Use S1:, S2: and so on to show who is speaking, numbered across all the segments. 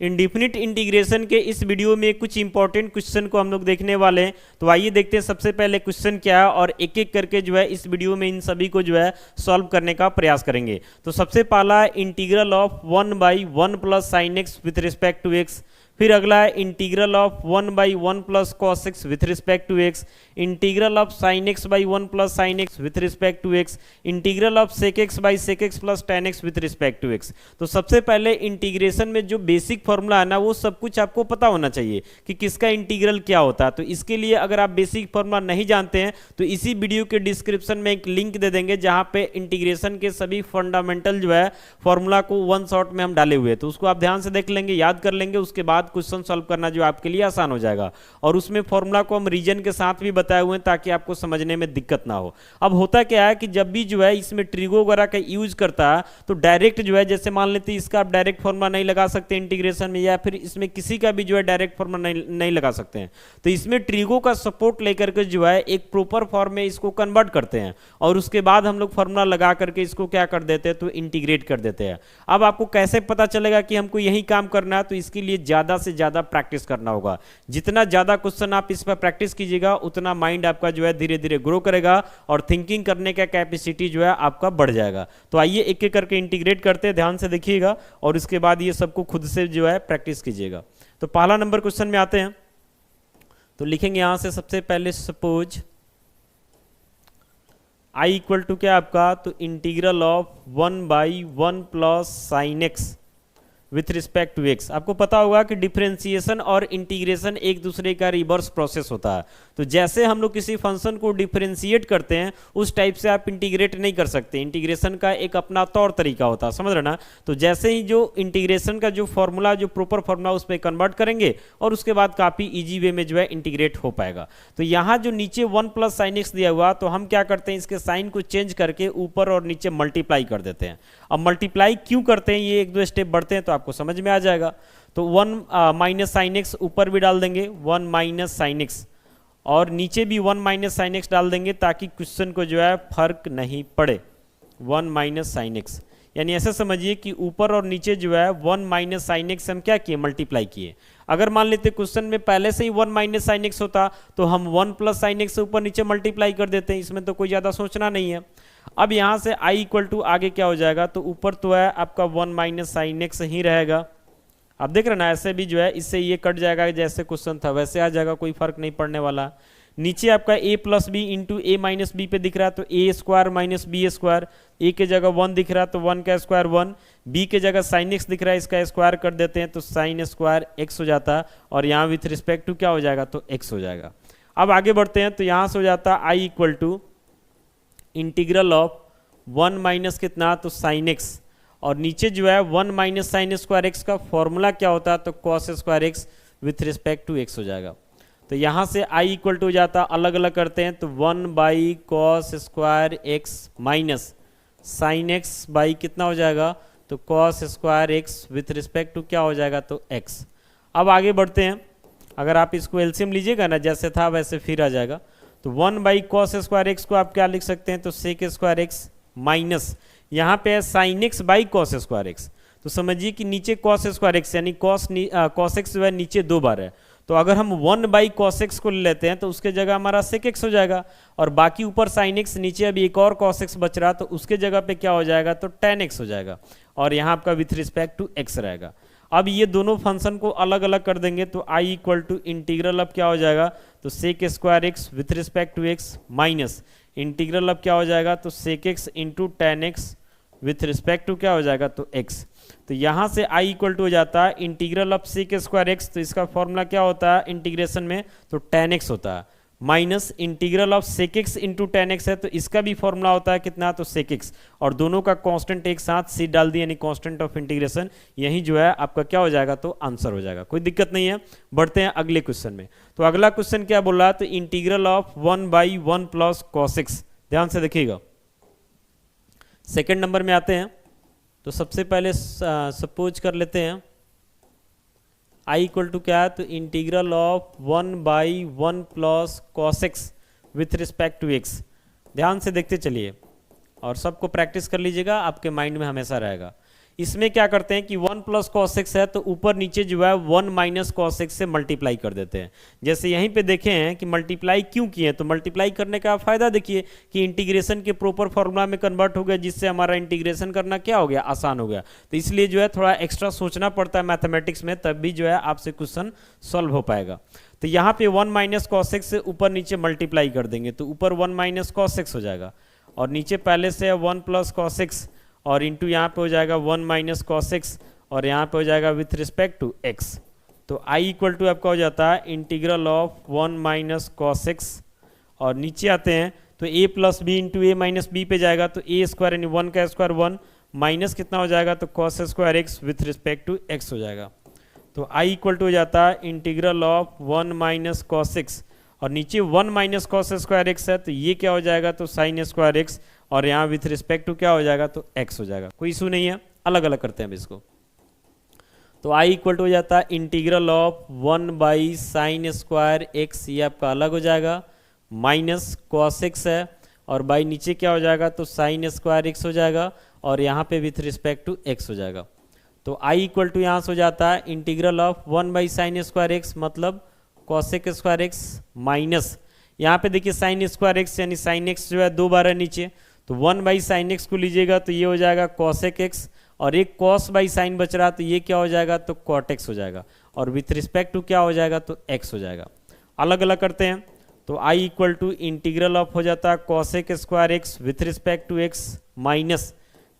S1: Indefinite integration के इस video में कुछ इंपॉर्टेंट क्वेश्चन को हम लोग देखने वाले हैं। तो आइए देखते हैं सबसे पहले क्वेश्चन क्या है और एक एक करके जो है इस वीडियो में इन सभी को जो है सॉल्व करने का प्रयास करेंगे। तो सबसे पहला है integral of 1/1 plus sine x with respect to x. फिर अगला है integral of 1/1 plus cos x with respect to x, integral of sine x by 1 plus sine x with respect to x, integral of sec x by sec x plus tan x with respect to x. तो सबसे पहले integration में जो basic formula है ना वो सब कुछ आपको पता होना चाहिए कि किसका इंटीग्रल क्या होता है। तो इसके लिए अगर आप बेसिक फॉर्मूला नहीं जानते हैं तो इसी वीडियो के डिस्क्रिप्शन में एक लिंक दे देंगे जहां पे इंटीग्रेशन के सभी फंडामेंटल जो है फॉर्मूला को वन शॉट में हम डाले हुए हैं। तो उसको आप ध्यान से देख लेंगे, याद कर लेंगे, उसके बाद क्वेश्चन सॉल्व करना जो आपके लिए आसान हो जाएगा। और उसमें फॉर्मूला को हम रीजन के साथ भी बताए हुए हैं ताकि आपको समझने में दिक्कत ना हो। अब होता क्या है कि जब भी जो है इसमें ट्रिगो वगैरह का यूज करता है तो डायरेक्ट जो है, जैसे मान लेते हैं इसका आप डायरेक्ट फॉर्मूला नहीं लगा सकते इंटीग्रेशन में, या फिर इसमें किसी का भी जो है डायरेक्ट फॉर्मूला नहीं लगा सकते हैं। तो इसमें ट्रिगो का सपोर्ट लेकर के जो है एक प्रॉपर फॉर्म में इसको कन्वर्ट करते हैं और उसके बाद हम लोग फॉर्मूला लगा करके इसको क्या कर देते हैं तो इंटीग्रेट कर देते हैं। अब आपको कैसे पता चलेगा कि हमको यही काम करना है? तो इसके लिए ज्यादा से ज्यादा प्रैक्टिस करना होगा। जितना ज्यादा क्वेश्चन आप इस पर प्रैक्टिस कीजिएगा उतना माइंड आपका जो है धीरे धीरे ग्रो करेगा और थिंकिंग करने का कैपेसिटी जो है आपका बढ़ जाएगा। तो आइए एक एक करके इंटीग्रेट करते हैं, ध्यान से देखिएगा और इसके बाद ये सबको खुद से जो है प्रैक्टिस कीजिएगा। तो पहला नंबर क्वेश्चन में आते हैं। तो लिखेंगे यहां से सबसे पहले सपोज आई इक्वल टू क्या आपका, तो integral of 1/1 plus sine x with respect to x. आपको पता होगा कि डिफरेंशिएशन और इंटीग्रेशन एक दूसरे का रिवर्स प्रोसेस होता है। तो जैसे हम लोग किसी फंक्शन को डिफरेंशिएट करते हैं उस टाइप से आप इंटीग्रेट नहीं कर सकते। इंटीग्रेशन का एक अपना तौर तरीका होता है, समझ रहे ना। तो जैसे ही जो इंटीग्रेशन का जो फॉर्मूला, जो प्रॉपर फॉर्मूला, उस पर कन्वर्ट करेंगे और उसके बाद काफ़ी ईजी वे में जो है इंटीग्रेट हो पाएगा। तो यहाँ जो नीचे 1 प्लस साइन एक्स दिया हुआ तो हम क्या करते हैं, इसके साइन को चेंज करके ऊपर और नीचे मल्टीप्लाई कर देते हैं। अब मल्टीप्लाई क्यों करते हैं, ये एक दो स्टेप बढ़ते हैं तो आपको समझ में आ जाएगा। तो 1 माइनस साइन एक्स ऊपर भी डाल देंगे 1 माइनस साइन एक्स, और नीचे भी 1 माइनस साइन एक्स डाल देंगे ताकि क्वेश्चन को जो है फर्क नहीं पड़े। 1 माइनस साइन एक्स यानी ऐसे समझिए कि ऊपर और नीचे जो है 1 माइनस साइन एक्स हम क्या किए, मल्टीप्लाई किए। अगर मान लेते क्वेश्चन में पहले से ही 1 माइनस साइन एक्स होता तो हम 1 प्लस साइन एक्स से ऊपर नीचे मल्टीप्लाई कर देते हैं, इसमें तो कोई ज़्यादा सोचना नहीं है। अब यहाँ से आई इक्वल टू आगे क्या हो जाएगा, तो ऊपर तो है आपका 1 माइनस साइन एक्स ही रहेगा। आप देख रहे ना, ऐसे भी जो है इससे ये कट जाएगा, जैसे क्वेश्चन था वैसे आ जाएगा, कोई फर्क नहीं पड़ने वाला। नीचे आपका a plus B into A minus B पे दिख रहा है तो A square minus B square, A के जगह 1 दिख रहा है तो 1 का स्क्वायर 1, बी के जगह साइन एक्स दिख रहा है इसका स्क्वायर कर देते हैं तो साइन स्क्वायर एक्स हो जाता है, और यहाँ विथ रिस्पेक्ट टू क्या हो जाएगा, तो एक्स हो जाएगा। अब आगे बढ़ते हैं तो यहाँ से हो जाता है I equal to integral of 1 minus कितना, तो साइन एक्स, और नीचे जो है 1 माइनस साइन स्क्वायर एक्स का फॉर्मूला क्या होता है, तो cos square x with respect to x हो जाएगा। तो यहाँ से आई इक्वल टू हो जाता, अलग अलग करते हैं तो 1 by cos square x minus sine x by कितना हो जाएगा, तो cos square x with respect to क्या हो जाएगा, तो एक्स। अब आगे बढ़ते हैं, अगर आप इसको एलसीएम लीजिएगा ना जैसे था वैसे फिर आ जाएगा। तो 1 बाई कॉस स्क्वायर एक्स को आप क्या लिख सकते हैं, तो सेक स्क्वायर एक्स माइनस यहाँ पे है sign x by cos square x. तो समझिए कि नीचे कॉस स्क्वायर एक्स यानी कॉस एक्स जो है नीचे 2 बार है, तो अगर हम 1 बाई कॉस एक्स को ले लेते हैं तो उसके जगह हमारा सेक एक्स हो जाएगा, और बाकी ऊपर साइन एक्स, नीचे अभी एक और कॉस एक्स बच रहा तो उसके जगह पे क्या हो जाएगा, तो टेन एक्स हो जाएगा, और यहाँ आपका विथ रिस्पेक्ट टू एक्स रहेगा। अब ये दोनों फंक्शन को अलग अलग कर देंगे तो आई इक्वल टू इंटीग्रल अब क्या हो जाएगा, तो sec square x with respect to x minus integral अब क्या हो जाएगा, तो sec x into tan x with respect to क्या हो जाएगा, तो एक्स। तो यहाँ से आई इक्वल टू हो जाता है integral of sec square x, तो इसका फॉर्मूला क्या होता है इंटीग्रेशन में, तो टेन एक्स होता है, minus integral of sec x into tan x है तो इसका भी फॉर्मूला होता है कितना, तो सेक एक्स, और दोनों का कांस्टेंट एक साथ सी डाल दिया यानी कांस्टेंट ऑफ इंटीग्रेशन, यही जो है आपका क्या हो जाएगा, तो आंसर हो जाएगा। कोई दिक्कत नहीं है। बढ़ते हैं अगले क्वेश्चन में। तो अगला क्वेश्चन क्या बोल रहा है, तो integral of 1/1 plus cos x, ध्यान से देखिएगा। सेकेंड नंबर में आते हैं। तो सबसे पहले सपोज कर लेते हैं आई इक्वल टू क्या है, तो integral of 1/1 plus cos x with respect to x. ध्यान से देखते चलिए और सबको प्रैक्टिस कर लीजिएगा, आपके माइंड में हमेशा रहेगा। इसमें क्या करते हैं कि 1 प्लस कॉस एक्स है तो ऊपर नीचे जो है 1 माइनस कॉस एक्स से मल्टीप्लाई कर देते हैं। जैसे यहीं पे देखें हैं कि मल्टीप्लाई क्यों किए, तो मल्टीप्लाई करने का फायदा देखिए कि इंटीग्रेशन के प्रॉपर फॉर्मूला में कन्वर्ट हो गया, जिससे हमारा इंटीग्रेशन करना क्या हो गया, आसान हो गया। तो इसलिए जो है थोड़ा एक्स्ट्रा सोचना पड़ता है मैथमेटिक्स में, तब भी जो है आपसे क्वेश्चन सॉल्व हो पाएगा। तो यहाँ पे 1 माइनस कॉस एक्स से ऊपर नीचे मल्टीप्लाई कर देंगे तो ऊपर 1 माइनस कॉस एक्स हो जाएगा, और नीचे पहले से है 1 प्लस कॉस एक्स, और इंटू यहाँ पे हो जाएगा 1 माइनस कॉस एक्स, और यहाँ पे हो जाएगा विथ रिस्पेक्ट टू एक्स। तो आई इक्वल टू आपका हो जाता है integral of 1 minus cos x, और नीचे आते हैं तो a plus B into A minus B पे जाएगा, तो ए स्क्वायर यानी 1 का स्क्वायर 1 माइनस कितना हो जाएगा, तो cos square x with respect to x हो जाएगा। तो आई इक्वल टू हो जाता है integral of 1 minus cos x, और नीचे 1 माइनस कॉस स्क्वायर एक्स है तो ये क्या हो जाएगा, तो साइन स्क्वायर एक्स, और यहाँ विथ रिस्पेक्ट टू क्या हो जाएगा, तो एक्स हो जाएगा। कोई इशू नहीं है, अलग अलग करते हैं अब इसको। तो आई इक्वल टू हो जाता है integral of 1 by sine square x, ये आपका अलग हो जाएगा, माइनस कॉस एक्स है, और बाई नीचे क्या हो जाएगा, तो साइन स्क्वायर एक्स हो जाएगा, और यहाँ पे विथ रिस्पेक्ट टू एक्स हो जाएगा। तो आई इक्वल टू यहाँ से हो जाता है integral of 1 by sine square x मतलब कॉसेक स्क्वायर एक्स, माइनस यहाँ पे देखिए साइन स्क्वायर एक्स यानी साइन एक्स जो है 2 बार है नीचे, तो 1 बाई साइन एक्स को लीजिएगा तो ये हो जाएगा कॉसेक एक्स, और एक कॉस बाई साइन बच रहा तो ये क्या हो जाएगा, तो कॉट एक्स हो जाएगा, और विथ रिस्पेक्ट टू क्या हो जाएगा, तो एक्स हो जाएगा। अलग अलग करते हैं तो I equal to integral of हो जाता है cosec square x with respect to x minus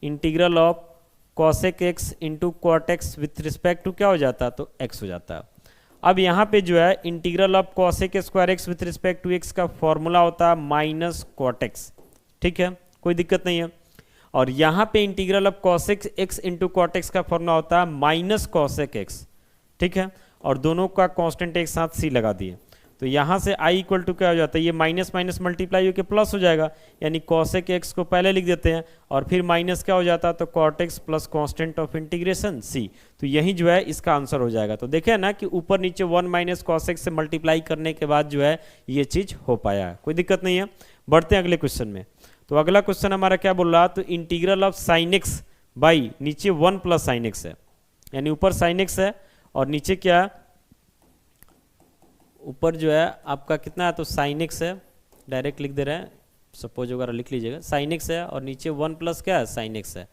S1: integral of cosec x into cot x with respect to क्या हो जाता है, तो एक्स हो जाता है। अब यहाँ पे जो है integral of cosec square x with respect to x का फॉर्मूला होता है माइनस कॉट एक्स, ठीक है, कोई दिक्कत नहीं है। और यहाँ पे integral of cosec x into cot x का फॉर्मूला होता है माइनस कॉसेक एक्स, ठीक है, और दोनों का कांस्टेंट एक साथ सी लगा दिए, तो यहाँ से आई इक्वल टू क्या हो जाता है, ये माइनस माइनस मल्टीप्लाई होकर प्लस हो जाएगा, यानी कॉसेक एक्स को पहले लिख देते हैं, और फिर माइनस क्या हो जाता है, तो cot x plus constant of integration C, तो यही जो है इसका आंसर हो जाएगा। तो देखे ना कि ऊपर नीचे 1 माइनस कॉसेक से मल्टीप्लाई करने के बाद जो है ये चीज़ हो पाया है, कोई दिक्कत नहीं है। बढ़ते हैं अगले क्वेश्चन में। तो अगला क्वेश्चन हमारा क्या बोल रहा है, तो integral of sine x by नीचे 1 प्लस साइन एक्स है, यानी ऊपर साइन एक्स है और नीचे क्या है, ऊपर जो है आपका कितना है, तो साइन एक्स है, डायरेक्ट लिख दे रहे हैं, सपोज वगैरह लिख लीजिएगा, साइन एक्स है और नीचे 1 प्लस क्या है, साइन एक्स है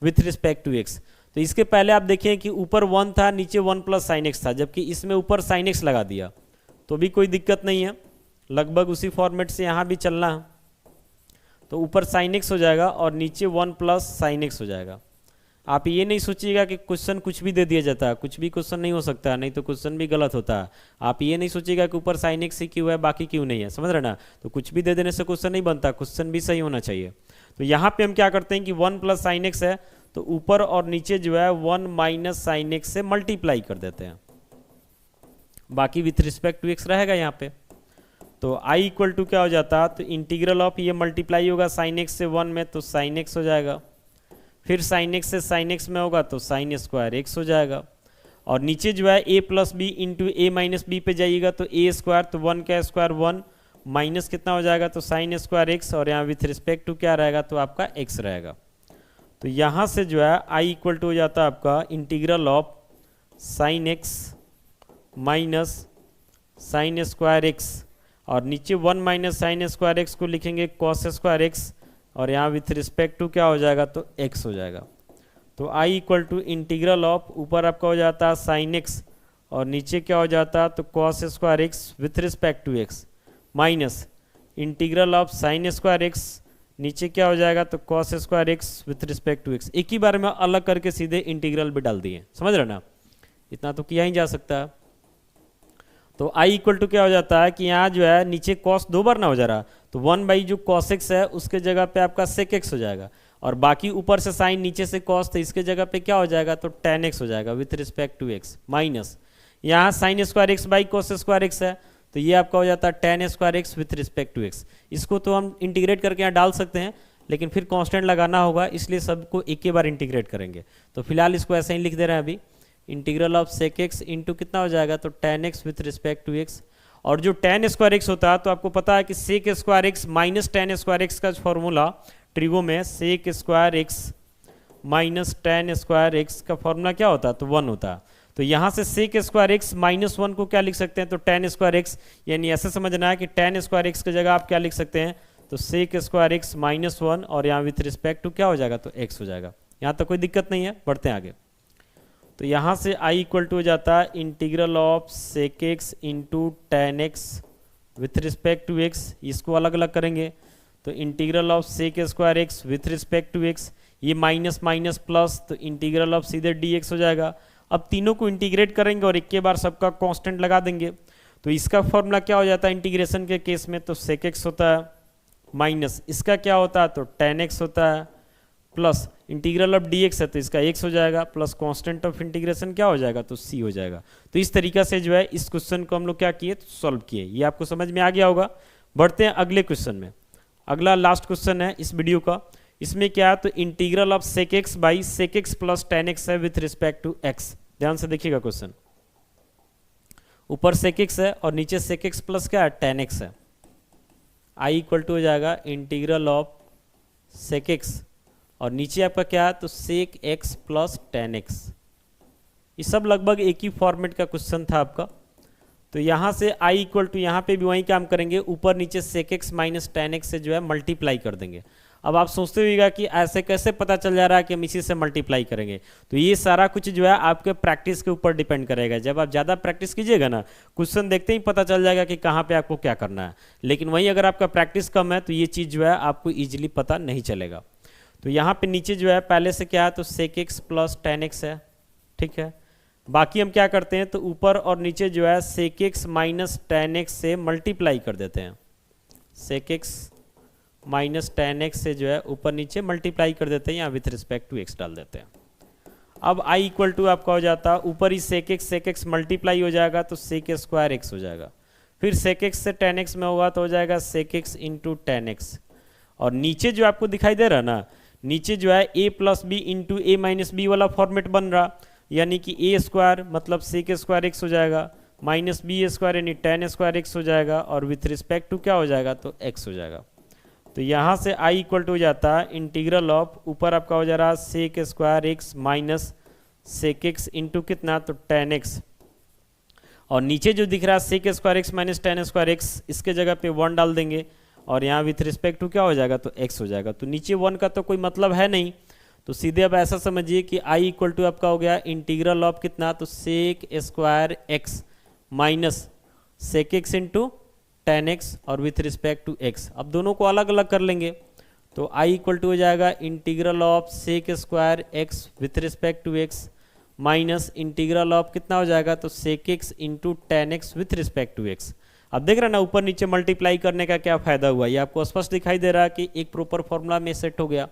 S1: विथ रिस्पेक्ट टू एक्स। तो इसके पहले आप देखें कि ऊपर 1 था नीचे 1 प्लस साइन एक्स था, जबकि इसमें ऊपर साइन एक्स लगा दिया तो भी कोई दिक्कत नहीं है, लगभग उसी फॉर्मेट से यहाँ भी चलना है। तो ऊपर साइन एक्स हो जाएगा और नीचे 1 प्लस साइन एक्स हो जाएगा। आप ये नहीं सोचिएगा कि क्वेश्चन कुछ भी दे दिया जाता है, कुछ भी क्वेश्चन नहीं हो सकता है, नहीं तो क्वेश्चन भी गलत होता है। आप ये नहीं सोचिएगा कि ऊपर साइन एक्स ही क्यों है बाकी क्यों नहीं है, समझ रहे ना, तो कुछ भी दे देने से क्वेश्चन नहीं बनता, क्वेश्चन भी सही होना चाहिए। तो यहाँ पे हम क्या करते हैं कि 1 प्लस साइन एक्स है तो ऊपर और नीचे जो है 1 माइनस साइन एक्स से मल्टीप्लाई कर देते हैं, बाकी विथ रिस्पेक्ट टू एक्स रहेगा यहाँ पे। तो आई इक्वल टू क्या हो जाता है, तो इंटीग्रल ऑफ ये मल्टीप्लाई होगा साइन एक्स से 1 में तो साइन एक्स हो जाएगा, फिर साइन एक्स से साइन एक्स में होगा तो साइन स्क्वायर एक्स हो जाएगा, और नीचे जो है ए plus B into A minus B पे जाइएगा तो ए स्क्वायर, तो 1 का स्क्वायर 1 माइनस कितना हो जाएगा, तो साइन स्क्वायर एक्स, और यहाँ विथ रिस्पेक्ट टू क्या रहेगा, तो आपका एक्स रहेगा। तो यहाँ से जो है आई इक्वल टू हो जाता है आपका integral of sine x minus sine square x, और नीचे 1 माइनस साइन स्क्वायर एक्स को लिखेंगे कॉस स्क्वायर एक्स, और यहाँ विथ रिस्पेक्ट टू क्या हो जाएगा, तो x हो जाएगा। तो i equal to integral of ऊपर आपका हो जाता है साइन एक्स और नीचे क्या हो जाता है, तो cos square x with respect to x minus integral of sine square x, नीचे क्या हो जाएगा, तो cos square x with respect to x। एक ही बार में अलग करके सीधे इंटीग्रल भी डाल दिए, समझ रहे ना, इतना तो किया ही जा सकता है। तो i इक्वल टू क्या हो जाता है कि यहाँ जो है नीचे कॉस 2 बार ना हो जा रहा, तो 1 बाई जो कॉस एक्स है उसके जगह पे आपका सेक एक्स हो जाएगा, और बाकी ऊपर से साइन नीचे से कॉस, तो इसके जगह पे क्या हो जाएगा, तो टेन एक्स हो जाएगा with respect to x, minus यहाँ sine square x by cos square x है तो ये आपका हो जाता है tan square x with respect to x. इसको तो हम इंटीग्रेट करके यहाँ डाल सकते हैं, लेकिन फिर कॉन्स्टेंट लगाना होगा, इसलिए सबको एक ही बार इंटीग्रेट करेंगे। तो फिलहाल इसको ऐसे ही लिख दे रहे हैं अभी, integral of sec x into कितना हो जाएगा, तो tan x with respect to x, और जो टेन स्क्वायर एक्स होता है तो आपको पता है कि sec square x minus tan square x का फॉर्मूला ट्रिगो में sec square x minus tan square x का फॉर्मूला क्या होता है, तो 1 होता है। तो यहाँ से सेक स्क्वायर एक्स माइनस 1 को क्या लिख सकते हैं, तो टेन स्क्वायर एक्स, यानी ऐसे समझना है कि टेन स्क्वायर एक्स की जगह आप क्या लिख सकते हैं, तो सेक स्क्वायर एक्स माइनस 1 और यहाँ विथ रिस्पेक्ट टू क्या हो जाएगा, तो एक्स हो जाएगा। यहाँ तक कोई दिक्कत नहीं है, बढ़ते हैं आगे। तो यहाँ से आई इक्वल टू हो जाता है integral of sec x into tan x with respect to x, इसको अलग अलग करेंगे तो integral of sec square x with respect to x, ये माइनस माइनस प्लस, तो इंटीग्रल ऑफ सीधे डी एक्स हो जाएगा। अब तीनों को इंटीग्रेट करेंगे और एक के बार सबका कांस्टेंट लगा देंगे, तो इसका फॉर्मूला क्या हो जाता है इंटीग्रेशन के केस में, तो सेक एक्स होता है माइनस इसका क्या होता है, तो टेन एक्स होता है, plus integral of D x है तो इसका एक्स हो जाएगा, प्लस कांस्टेंट ऑफ इंटीग्रेशन क्या हो जाएगा, तो सी हो जाएगा। तो इस तरीका से जो है इस क्वेश्चन को हम लोग क्या किए, तो सॉल्व किए। ये आपको समझ में आ गया होगा। बढ़ते हैं अगले क्वेश्चन में। अगला लास्ट क्वेश्चन है इस वीडियो का। इसमें क्या है, तो integral of sec x by sec x plus tan x है विथ रिस्पेक्ट टू एक्स। ध्यान से देखिएगा क्वेश्चन, ऊपर सेक एक्स है और नीचे सेक एक्स प्लस क्या है, टेन एक्स है। आई इक्वल टू हो जाएगा इंटीग्रल ऑफ सेक एक्स और नीचे आपका क्या है, तो sec x plus tan x. ये सब लगभग एक ही फॉर्मेट का क्वेश्चन था आपका। तो यहाँ से आई इक्वल टू, यहाँ पे भी वही काम करेंगे, ऊपर नीचे sec x minus tan x से जो है मल्टीप्लाई कर देंगे। अब आप सोचते होइएगा कि ऐसे कैसे पता चल जा रहा है कि हम इसी से मल्टीप्लाई करेंगे, तो ये सारा कुछ जो है आपके प्रैक्टिस के ऊपर डिपेंड करेगा। जब आप ज़्यादा प्रैक्टिस कीजिएगा ना, क्वेश्चन देखते ही पता चल जाएगा कि कहाँ पे आपको क्या करना है। लेकिन वहीं अगर आपका प्रैक्टिस कम है तो ये चीज़ जो है आपको ईजिली पता नहीं चलेगा। तो यहाँ पे नीचे जो है पहले से क्या है, तो sec x plus tan x है, ठीक है। बाकी हम क्या करते हैं, तो ऊपर और नीचे जो है sec x minus tan x से मल्टीप्लाई कर देते हैं। Sec x minus tan x से जो है ऊपर नीचे मल्टीप्लाई कर देते हैं, यहाँ विथ रिस्पेक्ट टू एक्स डाल देते हैं। अब आई इक्वल टू आपका हो जाता है, ऊपर ही सेक एक्स मल्टीप्लाई हो जाएगा तो सेक स्क्वायर एक्स हो जाएगा। फिर सेक एक्स से टेन एक्स में होगा तो हो जाएगा sec x into tan x. और नीचे जो आपको दिखाई दे रहा है ना, नीचे जो है ए plus B into A minus B वाला फॉर्मेट बन रहा, यानी कि ए स्क्वायर मतलब सेक स्क्वायर एक्स हो जाएगा, माइनस बी स्क्वायर यानी टेन स्क्वायर एक्स हो जाएगा, और विथ रिस्पेक्ट टू क्या हो जाएगा, तो एक्स हो जाएगा। तो यहाँ से आई इक्वल टू हो जाता है इंटीग्रल ऑफ, ऊपर आपका हो जा रहा है sec square x minus sec x into कितना, तो टेन एक्स, और नीचे जो दिख रहा है sec square x minus tan square x, इसके जगह पे 1 डाल देंगे और यहाँ विथ रिस्पेक्ट टू क्या हो जाएगा, तो x हो जाएगा। तो नीचे 1 का तो कोई मतलब है नहीं, तो सीधे अब ऐसा समझिए कि i इक्वल टू आपका हो गया इंटीग्रल ऑफ कितना, तो sec square x minus sec x into tan x और विथ रिस्पेक्ट टू x। अब दोनों को अलग अलग कर लेंगे तो i इक्वल टू हो जाएगा integral of sec square x with respect to x minus integral of कितना हो जाएगा, तो sec x into tan x with respect to x। अब देख रहे हैं ना, ऊपर नीचे मल्टीप्लाई करने का क्या फायदा हुआ, ये आपको स्पष्ट दिखाई दे रहा है कि एक प्रॉपर फॉर्मूला में सेट हो गया।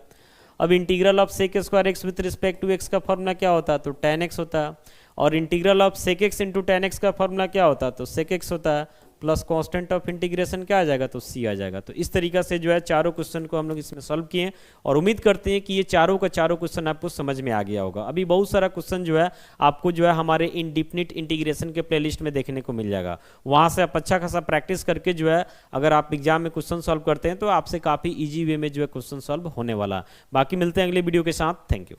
S1: अब integral of sec square x with respect to x का फॉर्मूला क्या होता है, तो टेन एक्स होता है, और integral of sec x into tan x का फॉर्मूला क्या होता है, तो सेक एक्स होता है, प्लस कांस्टेंट ऑफ इंटीग्रेशन क्या आ जाएगा, तो सी आ जाएगा। तो इस तरीका से जो है चारों क्वेश्चन को हम लोग इसमें सॉल्व किए हैं और उम्मीद करते हैं कि ये चारों का चारों क्वेश्चन आपको समझ में आ गया होगा। अभी बहुत सारा क्वेश्चन जो है आपको जो है हमारे इंडिफिनिट इंटीग्रेशन के प्लेलिस्ट में देखने को मिल जाएगा, वहाँ से आप अच्छा खासा प्रैक्टिस करके जो है अगर आप एग्जाम में क्वेश्चन सॉल्व करते हैं तो आपसे काफ़ी ईजी वे में जो है क्वेश्चन सॉल्व होने वाला। बाकी मिलते हैं अगले वीडियो के साथ। Thank you.